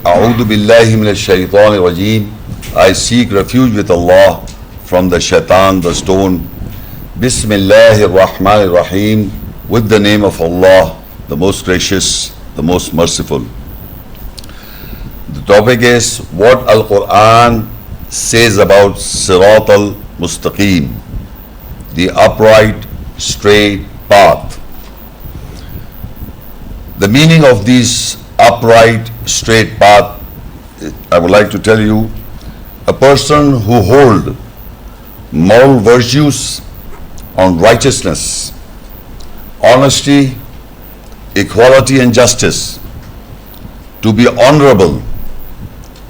A'udhu billahi minash shaitanir rajeem. I seek refuge with Allah from the shaitan, the stone. Bismillahir Rahmanir Rahim. With the name of Allah, the most gracious, the most merciful. The topic is what Al-Quran says about Sirat al-Mustaqim, the upright, straight path. The meaning of this upright, straight path, I would like to tell you, a person who hold moral virtues on righteousness, honesty, equality and justice, to be honorable,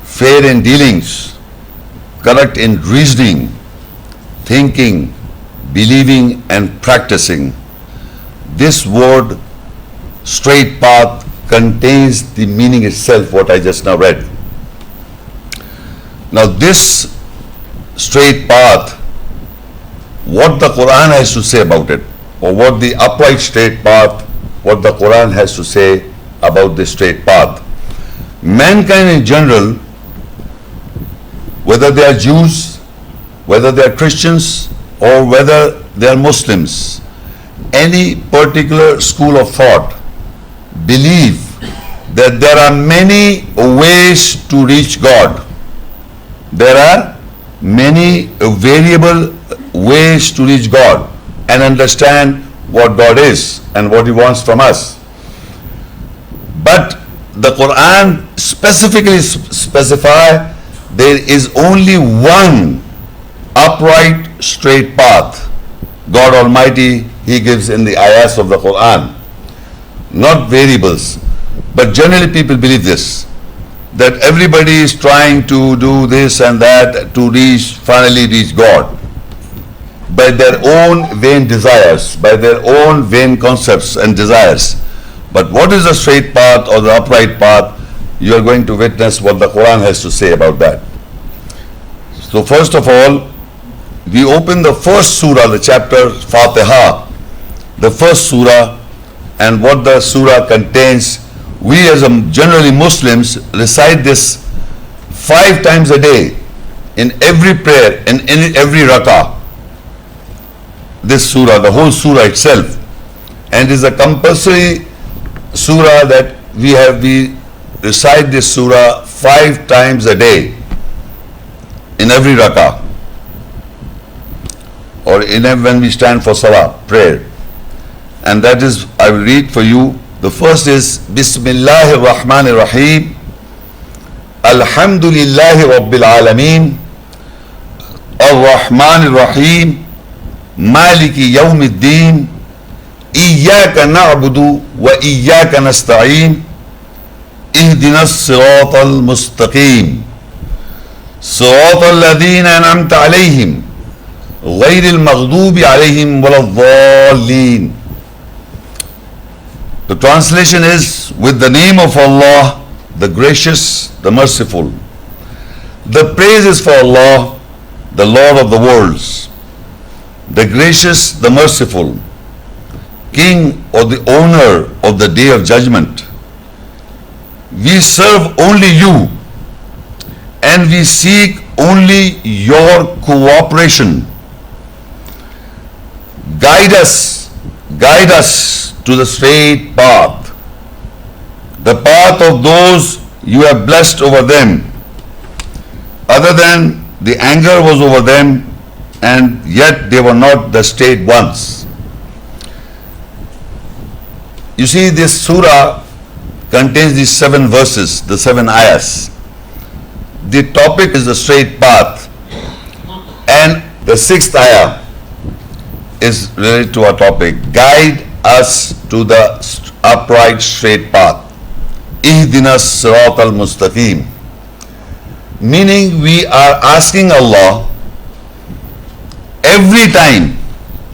fair in dealings, correct in reasoning, thinking, believing and practicing. This word straight path contains the meaning itself, what I just now read. Now this straight path, what the Quran has to say about it, or what the upright straight path, what the Quran has to say about the straight path. Mankind in general, whether they are Jews, whether they are Christians, or whether they are Muslims, any particular school of thought believe that there are many ways to reach God. There are many variable ways to reach God and understand what God is and what He wants from us. But the Quran specifically specify there is only one upright straight path. God Almighty, He gives in the ayahs of the Quran, not variables. But generally people believe this, that everybody is trying to do this and that to finally reach God by their own vain desires, by their own vain concepts and desires. But what is the straight path or the upright path? You are going to witness what the Quran has to say about that. So first of all, we open the first surah, the chapter Fatiha, the first surah, and what the surah contains. We as generally Muslims recite this 5 times a day in every prayer, in every rak'ah. This surah, the whole surah itself, and it is a compulsory surah that we recite this surah 5 times a day in every rak'ah, or when we stand for salah, prayer. And that is, I will read for you. The first is Bismillahir Rahmanir Rahim. Alhamdulillahi Rabbil Alameen. Ar-Rahmanir Rahim. Maliki Yawmiddin. Iyyaka na'budu wa iyyaka nasta'een. Ihdinas siratal mustaqim. Siratal ladhina an'amta alayhim. Ghayril maghdubi alayhim waladdallin. The translation is, with the name of Allah, the gracious, the merciful. The praise is for Allah, the Lord of the worlds, the gracious, the merciful, King or the owner of the day of judgment. We serve only you and we seek only your cooperation. Guide us to the straight path, the path of those you have blessed over them. Other than the anger was over them, and yet they were not the straight ones. You see, this surah contains these 7 verses, the 7 ayahs. The topic is the straight path, and the 6th ayah is related to our topic. Guide us to the upright straight path. Ihdinas siratal mustaqim. Meaning we are asking Allah every time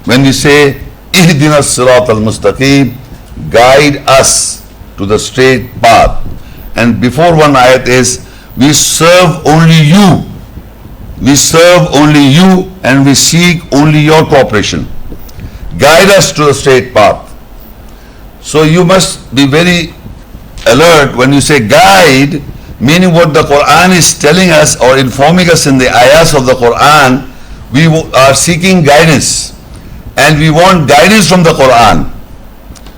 when we say Ihdinas siratal mustaqim, guide us to the straight path. And before one ayat is, we serve only you. We serve only you and we seek only your cooperation. Guide us to the straight path. So you must be very alert when you say guide. meaning what the Quran is telling us or informing us in the ayahs of the Quran, we are seeking guidance and we want guidance from the Quran.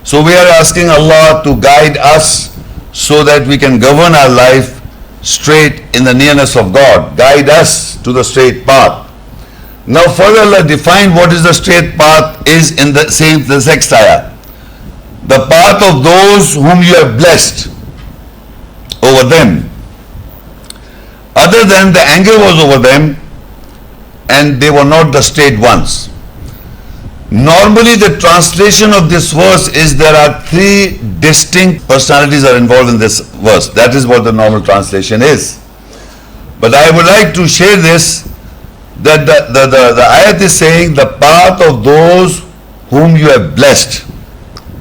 So we are asking Allah to guide us so that we can govern our life straight in the nearness of God. Guide us to the straight path. Now further Allah defined what is the straight path is in the next ayah. The path of those whom you have blessed over them. Other than the anger was over them and they were not the straight ones. Normally the translation of this verse is there are three distinct personalities are involved in this verse. That is what the normal translation is. But I would like to share this, that the ayat is saying the path of those whom you have blessed.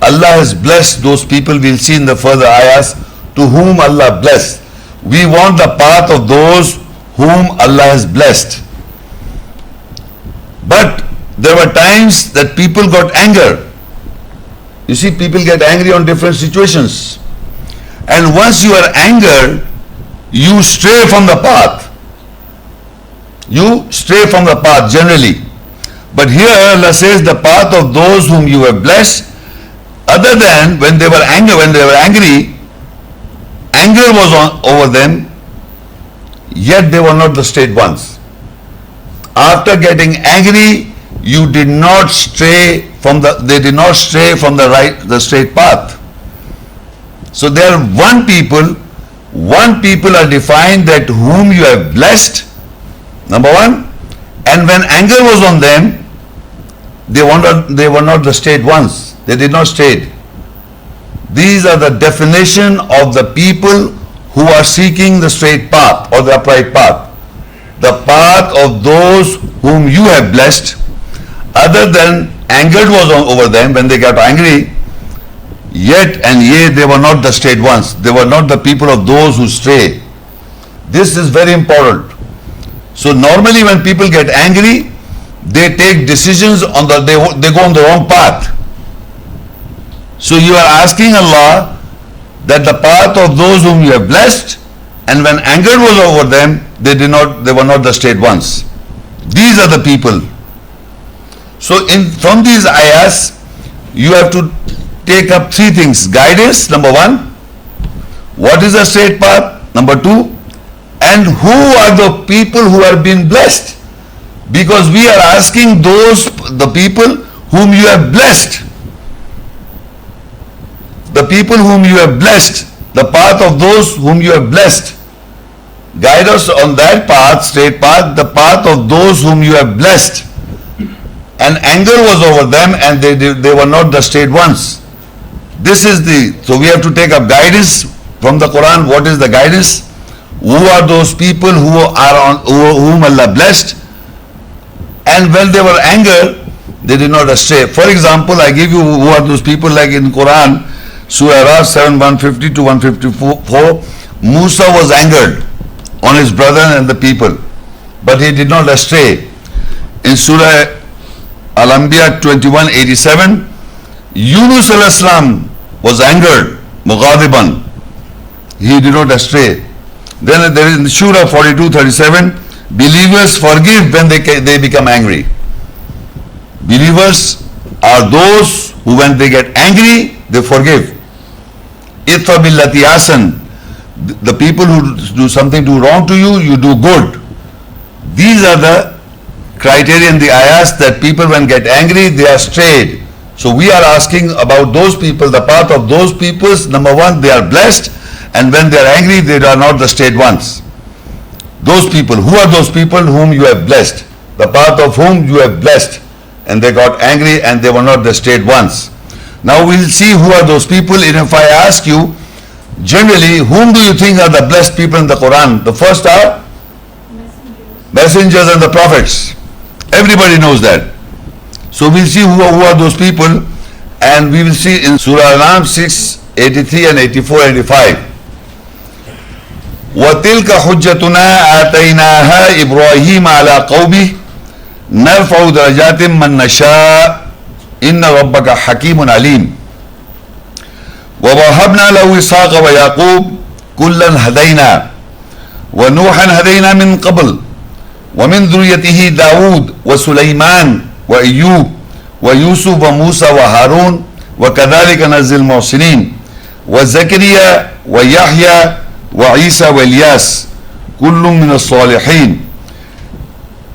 Allah has blessed those people, we'll see in the further ayahs, to whom Allah blessed. We want the path of those whom Allah has blessed. But there were times that people got anger. You see, people get angry on different situations. And once you are angered, you stray from the path. You stray from the path generally. But here Allah says the path of those whom you have blessed, other than when they were angry, anger was over them, yet they were not the straight ones. After getting angry, you did not stray from they did not stray from the straight path. So there are one people are defined that whom you have blessed, number one, and when anger was on them, they were not the straight ones. They did not stray. These are the definition of the people who are seeking the straight path or the upright path. The path of those whom you have blessed, other than anger was over them when they got angry, yet they were not the straight ones. They were not the people of those who stray. This is very important. So normally when people get angry, they take decisions they go on the wrong path. So you are asking Allah that the path of those whom you have blessed, and when anger was over them, they were not the straight ones. These are the people. So from these ayahs, you have to take up three things. Guidance, number one. What is the straight path? Number two. And who are the people who have been blessed? Because we are asking the people whom you have blessed. The people whom you have blessed, the path of those whom you have blessed. Guide us on that path, straight path, the path of those whom you have blessed. And anger was over them and they were not the straight ones. So we have to take up guidance from the Quran. What is the guidance? Who are those people whom Allah blessed? And when they were angered, they did not stray. For example, I give you who are those people, like in Quran, Surah Araf 7:150 to 154. Musa was angered on his brother and the people, but he did not stray. In Surah Al-Anbiya 21:87, Yunus al-Islam was angered, mughadiban. He did not stray. Then there is in Surah 42:37, believers forgive when they become angry. Believers are those who when they get angry, they forgive. Idfa billati ahsan. The people who do wrong to you, you do good. These are the criteria in the ayahs that people when get angry, they are strayed. So we are asking about those people, the path of those peoples. Number one, they are blessed, and when they are angry, they are not the straight ones. Those people, who are those people whom you have blessed? The path of whom you have blessed, and they got angry and they were not the straight ones. Now we'll see who are those people. And if I ask you, generally, whom do you think are the blessed people in the Quran? The first are messengers and the prophets. Everybody knows that. So we'll see who are those people, and we will see in Surah Al-An'am 6:83 and 84-85. وَتِلْكَ حُجَّتُنَا آتَيْنَاهَا إِبْرَاهِيمَ عَلَى قَوْمِهِ نَرْفَعُ دَرَجَاتٍ مَنْ نَشَاءُ إِنَّ رَبَّكَ حَكِيمٌ عَلِيمٌ وَوَهَبْنَا لَهُ إِسْحَاقَ وَيَعْقُوبَ كلا هدينا ونوحا هدينا من قبل ومن ذريته داود وسليمان وأيوب ويوسف وموسى وهارون وكذلك نجزي المحسنين وزكريا ويحيى وعيسى والياس كل من الصالحين.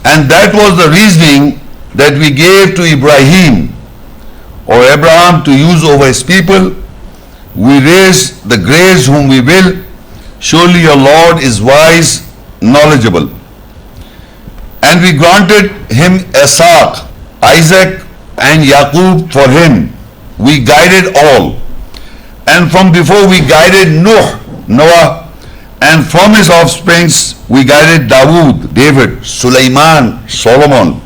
And that was the reasoning that we gave to Ibrahim or Abraham to use over his people. We raise the graves whom we will. Surely your Lord is wise, knowledgeable. And we granted him Isaac, Isaac and Yaqub for him. We guided all. And from before we guided Noah, and from his offsprings we guided Dawood, David, Sulaiman, Solomon,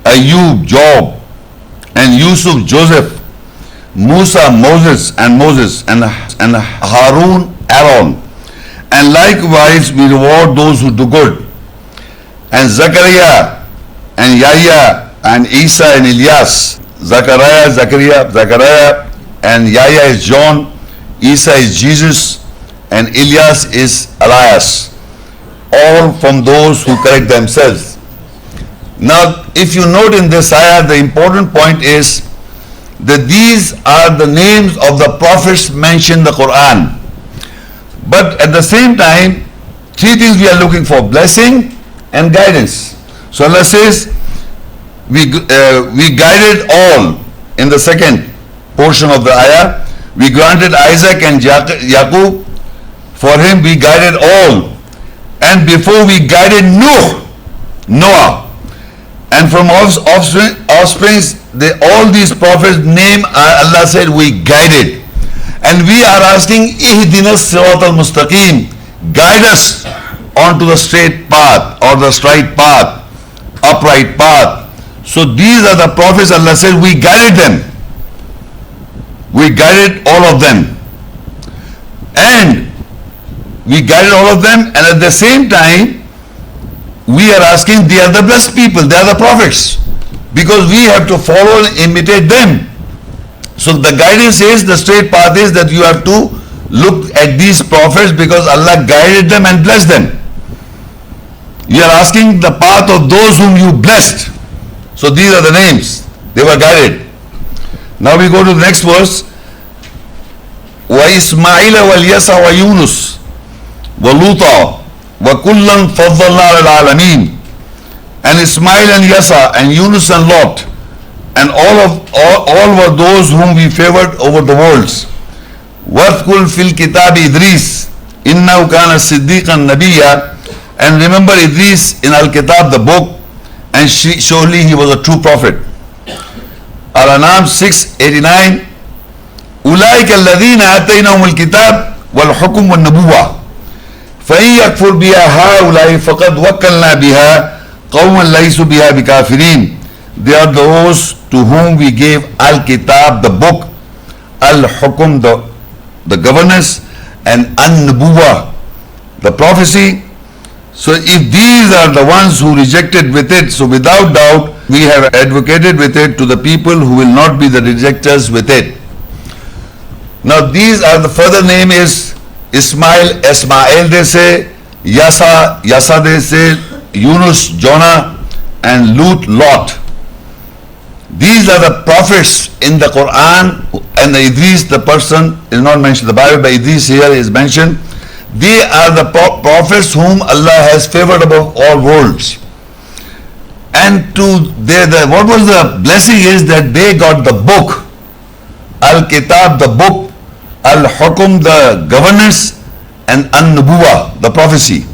Ayub, Job, and Yusuf, Joseph, Musa, Moses, and Harun, Aaron. And likewise we reward those who do good. And Zachariah, and Yahya, and Isa, and Elias. Zachariah, and Yahya is John, Isa is Jesus, and Elias is Elias. All from those who correct themselves. Now, if you note in this ayah, the important point is that these are the names of the prophets mentioned in the Quran. But at the same time, three things we are looking for: blessing and guidance. So Allah says, we guided all in the second portion of the ayah. We granted Isaac and Yaqub, for him we guided all. And before we guided Noah. And from offsprings, all these prophets' name, Allah said, we guided. And we are asking, Ihdina Sirat al-Mustaqim, guide us onto the straight path or the straight path, upright path. So these are the prophets, Allah said, we guided them. We guided all of them. And we guided all of them, and at the same time, we are asking, they are the blessed people, they are the prophets, because we have to follow and imitate them. So the guidance is, the straight path is that you have to look at these prophets because Allah guided them and blessed them. You are asking the path of those whom you blessed. So these are the names, they were guided. Now we go to the next verse. وَإِسْمَعِيلَ وَالْيَسَعَ وَيُونُسَ وَلُوطًا وَكُلًّا فَضَّلْنَا عَلَى الْعَالَمِينَ. And Ismail and Yasa and Yunus and Lot, and all were those whom we favored over the worlds. وَاذْكُرْ فِي الْكِتَابِ إِدْرِيسَ إِنَّهُ كَانَ صِدِّيقًا نَبِيًّا. And remember Idris in Al-Kitab, the book, and surely he was a true prophet. Al-An'am 6:89. أولئك الذين آتيناهم الكتاب والحكم والنبوة فإن يكفر بها هؤلاء فقد وكلنا بها قوما ليسوا بها بكافرين. They are those to whom we gave Al-Kitab, the book, Al-Hukum, the governance, and An-Nubuwa, the prophecy. So if these are the ones who rejected with it, so without doubt we have advocated with it to the people who will not be the rejectors with it. Now these are the further name is Ismail they say, Yasa they say, Yunus, Jonah, and Lot. These are the prophets in the Quran, and the Idris, the person is not mentioned in the Bible, but Idris here is mentioned. They are the prophets whom Allah has favored above all worlds. And what was the blessing is that they got the book, Al-Kitab, the book, Al-Hukum, the governance, and An-Nubuwa, the prophecy.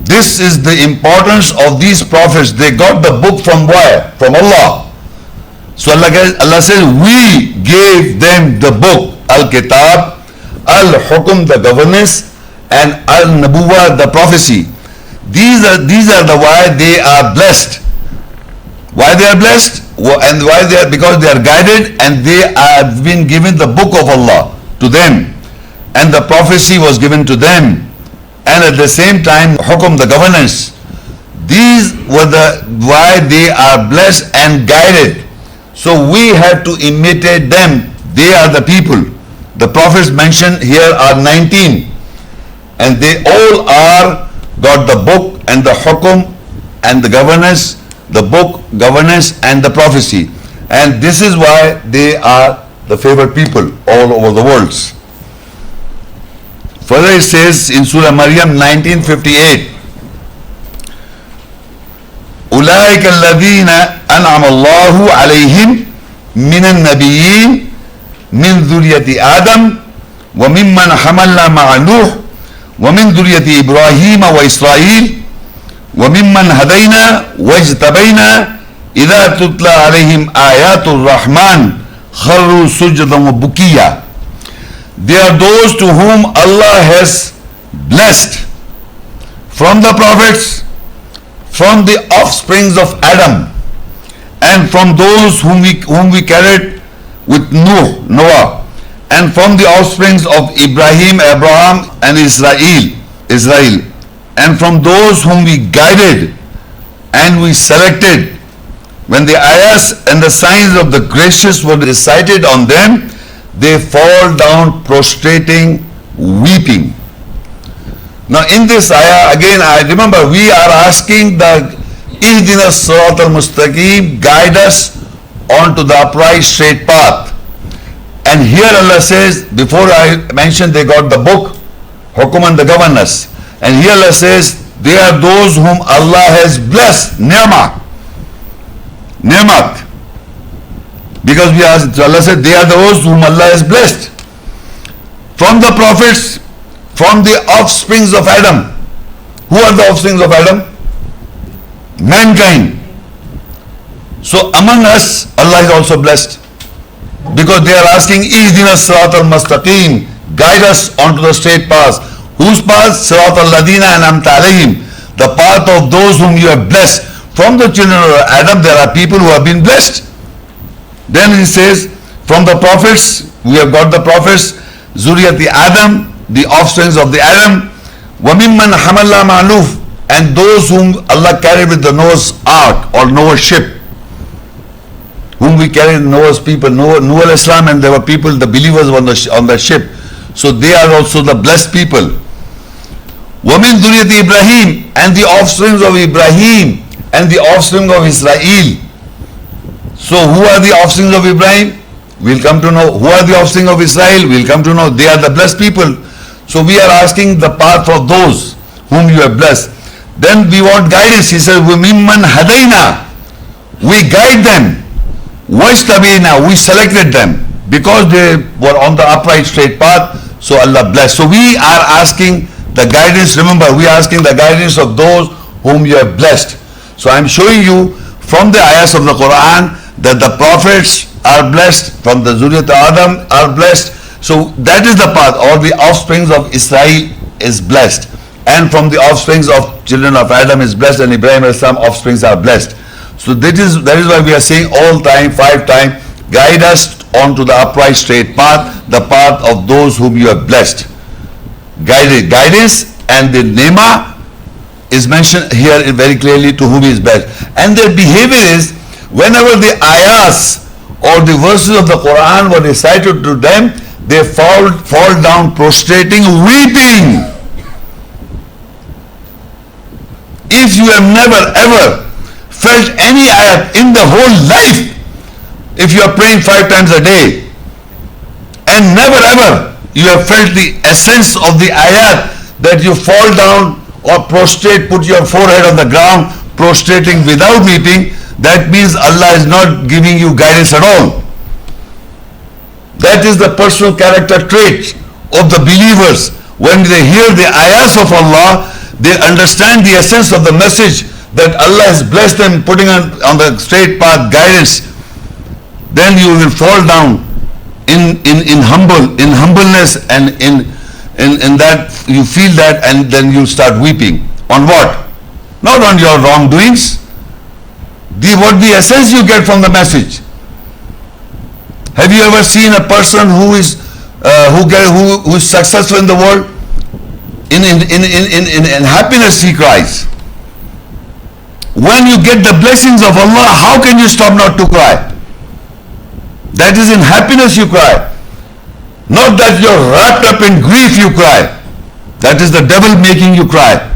This is the importance of these prophets. They got the book from where? From Allah. So Allah says, we gave them the book, Al-Kitab, Al-Hukum, the governance, and Al-Nubuwa, the prophecy. These are the why they are blessed. Why they are blessed? And why they are? Because they are guided and they have been given the book of Allah to them, and the prophecy was given to them, and at the same time hukum, the governance. These were the why they are blessed and guided. So we have to imitate them. They are the people The prophets mentioned here are 19, and they all are got the book and the hukum and the governance, the book, governance and the prophecy. And this is why they are the favored people all over the world. Further it says in Surah Maryam 1958, أولئك الذين أنعم الله عليهم من النبيين من ذرية آدم وممن حملنا مع نوح ومن ذرية إبراهيم وإسرائيل وممن هدينا واجتبينا إذا تتلى عليهم آيات الرحمن خروا سجدا وبكيا. They are those to whom Allah has blessed from the prophets, from the offsprings of Adam, and from those whom we carried with Noah, and from the offsprings of Ibrahim, Abraham, and Israel, and from those whom we guided and we selected. When the ayahs and the signs of the gracious were recited on them, they fall down prostrating, weeping. Now in this ayah, again I remember we are asking the Ihdina Sirat al-Mustaqim, guide us onto the upright straight path. And here Allah says, before I mentioned they got the book, hukum and the governance. And here Allah says, they are those whom Allah has blessed, ni'mat. Because Allah said, they are those whom Allah has blessed. From the prophets, from the offsprings of Adam. Who are the offsprings of Adam? Mankind. So among us, Allah is also blessed. Because they are asking, Ihdina Sirat al-Mustaqim, guide us onto the straight path. Whose path? Sirat al-Ladina an'amta alayhim, the path of those whom you have blessed. From the children of Adam, there are people who have been blessed. Then he says, from the prophets, we have got the prophets, Zuriyati Adam, the offsprings of the Adam, وَمِمَّنْ حَمَلَّا مَعَ نُوحٍ, and those whom Allah carried with the Noah's ark or Noah's ship, whom we carried Noah's people, Noah al-Islam, and there were people, the believers on the ship. So they are also the blessed people. وَمِنْ ذُرِّيَّةِ Ibrahim, and the offsprings of Ibrahim, and the offspring of Israel. So who are the offspring of Ibrahim? We'll come to know. Who are the offspring of Israel? We'll come to know. They are the blessed people. So we are asking the path of those whom you have blessed. Then we want guidance. He says, وَمِمَّنْ هَدَيْنَا, we guide them. وَاجْتَبِينَا, we selected them because they were on the upright straight path. So Allah blessed. So we are asking the guidance. Remember, we are asking the guidance of those whom you have blessed. So I am showing you from the ayahs of the Quran that the prophets are blessed, from the Zuriyat Adam are blessed. So that is the path. All the offsprings of Israel is blessed. And from the offsprings of children of Adam is blessed, and Ibrahim and some offsprings are blessed. So that is why we are saying all time, 5 times, guide us onto the upright straight path, the path of those whom you have blessed. Guidance and the nema is mentioned here very clearly, to whom is blessed. And their behavior is, whenever the ayahs or the verses of the Quran were recited to them, they fall down prostrating, weeping. If you have never ever felt any ayat in the whole life, if you are praying 5 times a day, and never ever you have felt the essence of the ayat, that you fall down or prostrate, put your forehead on the ground, prostrating without weeping, that means Allah is not giving you guidance at all. That is the personal character trait of the believers. When they hear the ayahs of Allah, they understand the essence of the message that Allah has blessed them, putting on the straight path guidance. Then you will fall down in humbleness, and in that you feel that, and then you start weeping. On what? Not on your wrongdoings. What the essence you get from the message. Have you ever seen a person who is successful in the world? In happiness he cries. When you get the blessings of Allah, how can you stop not to cry? That is in happiness you cry. Not that you're wrapped up in grief you cry. That is the devil making you cry.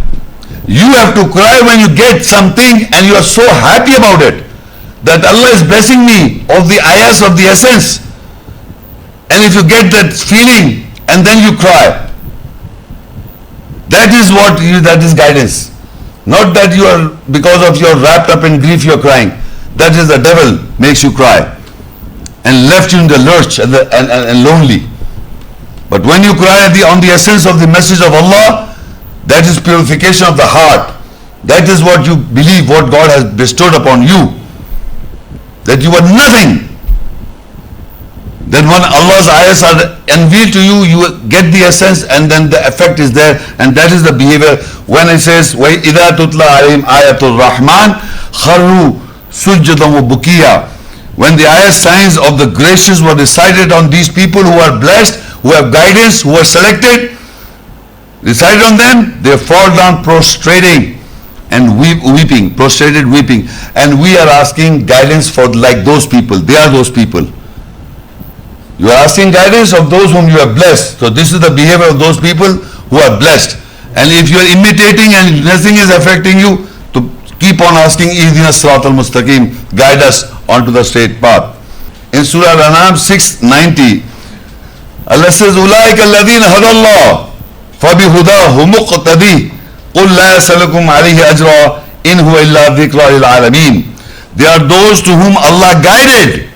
You have to cry when you get something and you are so happy about it, that Allah is blessing me of the ayahs of the essence. And if you get that feeling and then you cry, that is that is guidance. Not that you are, because of your wrapped up in grief you are crying. That is the devil makes you cry and left you in the lurch and lonely. But when you cry on the essence of the message of Allah, that is purification of the heart. That is what you believe, what God has bestowed upon you. That you are nothing. Then when Allah's ayahs are unveiled to you, you get the essence and then the effect is there, and that is the behavior. When it says, وَإِذَا تُتْلَى عَلَيْهِمْ آيَةُ الرَّحْمَنِ خَرُّوا سُجَّدًا وَبُكِيًّا. When the ayah signs of the gracious were recited on these people who are blessed, who have guidance, who are selected, recited on them, they fall down prostrating and weeping, prostrated weeping. And we are asking guidance for like those people. They are those people. You are asking guidance of those whom you have blessed. So this is the behavior of those people who are blessed. And if you are imitating and nothing is affecting you, to keep on asking, Ihdina Siratal Mustaqim, guide us onto the straight path. In Surah Al-An'am 690, Allah says, أُولَٰئِكَ الَّذِينَ هَدَى اللَّهُ فَبِهُدَاهُ مُقْتَدِي قُلْ لَا يَسْأَلُكُمْ عَلَيْهِ أَجْرًا إِنْ هُوَ إِلَّا ذِكْرًا لِلْعَالَمِينَ. They are those to whom Allah guided.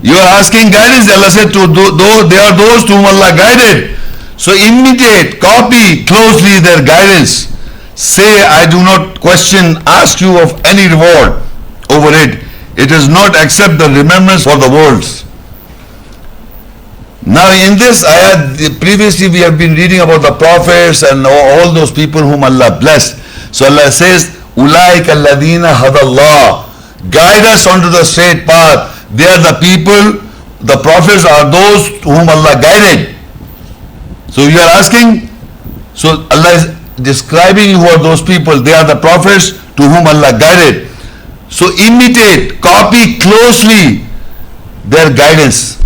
You are asking guidance, Allah said, they are those to whom Allah guided. So imitate, copy closely their guidance. Say, I do not ask you of any reward over it. It is not except the remembrance for the worlds. Now in this ayah, previously we have been reading about the prophets and all those people whom Allah blessed. So Allah says, أُولَٰئِكَ الَّذِينَ هَدَى اللَّهُ. Guide us onto the straight path. They are the people, the prophets are those to whom Allah guided. So you are asking, so Allah is describing who are those people. They are the prophets to whom Allah guided. So imitate, copy closely their guidance.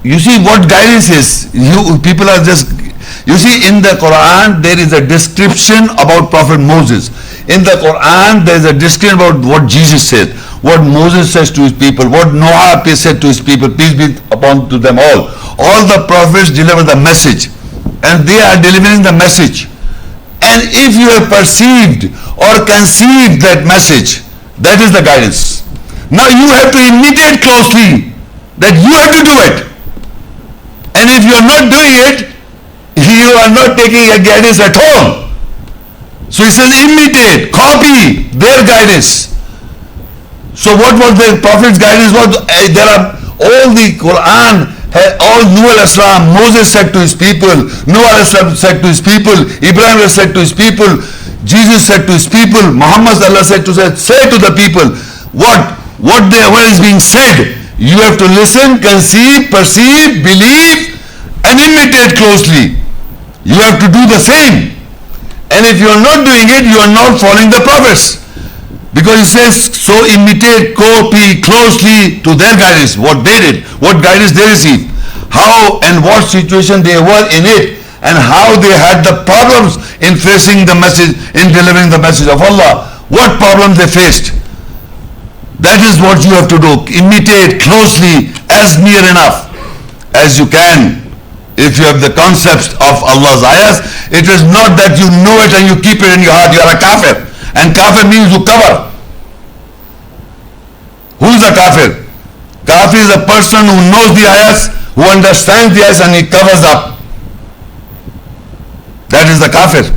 You see what guidance is. People are just, you see in the Quran there is a description about Prophet Moses. In the Quran there is a description about what Jesus said, what Moses says to his people, what Noah said to his people, peace be upon to them all. All the prophets deliver the message and they are delivering the message. And if you have perceived or conceived that message, that is the guidance. Now you have to imitate closely, that you have to do it. And if you are not doing it, you are not taking a guidance at all. So he says imitate, copy their guidance. So what was the Prophet's guidance? There are all the Quran, all Nuh al-Islam, Moses said to his people, Noah al-Islam said to his people, Ibrahim said to his people, Jesus said to his people, Muhammad said to the people, what is being said. You have to listen, conceive, perceive, believe and imitate closely. You have to do the same. And if you are not doing it, you are not following the prophets. Because he says, so imitate, copy closely to their guidance, what they did, what guidance they received, how and what situation they were in it, and how they had the problems in facing the message, in delivering the message of Allah, what problems they faced. That is what you have to do. Imitate closely as near enough as you can. If you have the concepts of Allah's ayahs, it is not that you know it and you keep it in your heart. You are a kafir. And kafir means you cover. Who is a kafir? Kafir is a person who knows the ayahs, who understands the ayahs and he covers up. That is the kafir.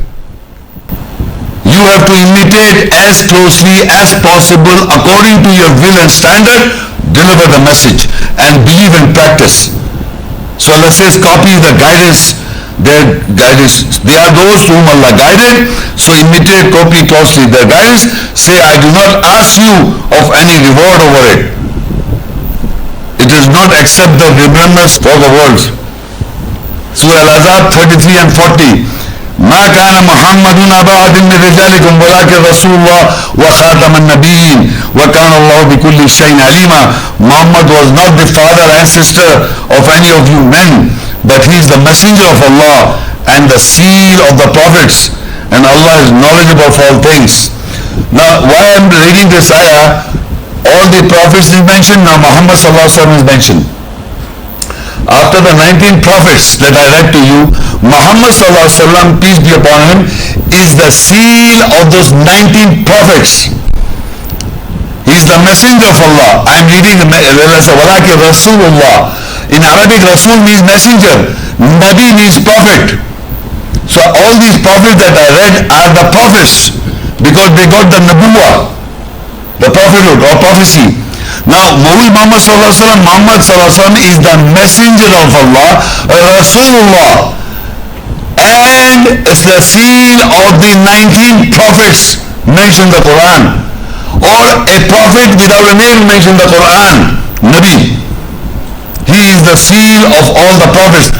You have to imitate as closely as possible according to your will and standard, deliver the message and believe and practice. So Allah says, copy the guidance, their guidance. They are those to whom Allah guided, so imitate, copy closely their guidance. Say, I do not ask you of any reward over it. It is not except the remembrance for the worlds. Surah Al-Ahzab 33 and 40. ما كان محمد أبا أحد من رجالكم ولكن رسول الله وخاتم النبيين وَكَانَ اللَّهُ بِكُلِّ شَيْءٍ عَلِيمًا. Muhammad was not the father and sister of any of you men, but he is the messenger of Allah and the seal of the prophets, and Allah is knowledgeable of all things. Now, why I am reading this ayah, all the prophets is mentioned, now Muhammad sallallahu alaihi wasallam is mentioned. After the 19 prophets that I read to you, Muhammad sallallahu alaihi wasallam, peace be upon him, is the seal of those 19 prophets. He is the messenger of Allah. I am reading the Walaki Rasulullah. In Arabic, Rasul means messenger. Nabi means prophet. So all these prophets that I read are the prophets because they got the Nabuwah, the prophethood or prophecy. Now, Muhammad sallallahu alaihi wasallam is the messenger of Allah, Rasulullah, and is the seal of the 19 prophets mentioned in the Quran, or a prophet without a name mentioned in the Quran, Nabi. He is the seal of all the prophets.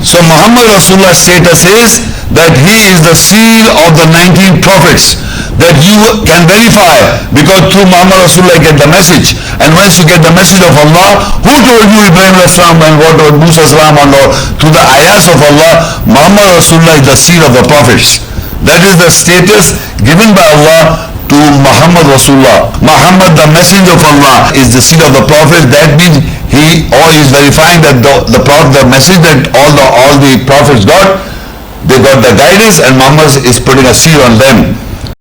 So Muhammad Rasulullah's status is that he is the seal of the 19 prophets, that you can verify, because through Muhammad Rasulullah get the message. And once you get the message of Allah, who told you Ibrahim Islam and what told Musa Islam and all, through the ayahs of Allah, Muhammad Rasulullah is the seal of the prophets. That is the status given by Allah to Muhammad Rasulullah. Muhammad, the messenger of Allah, is the seal of the prophets. That means he is verifying that the message that all the prophets got, they got the guidance, and Muhammad is putting a seal on them.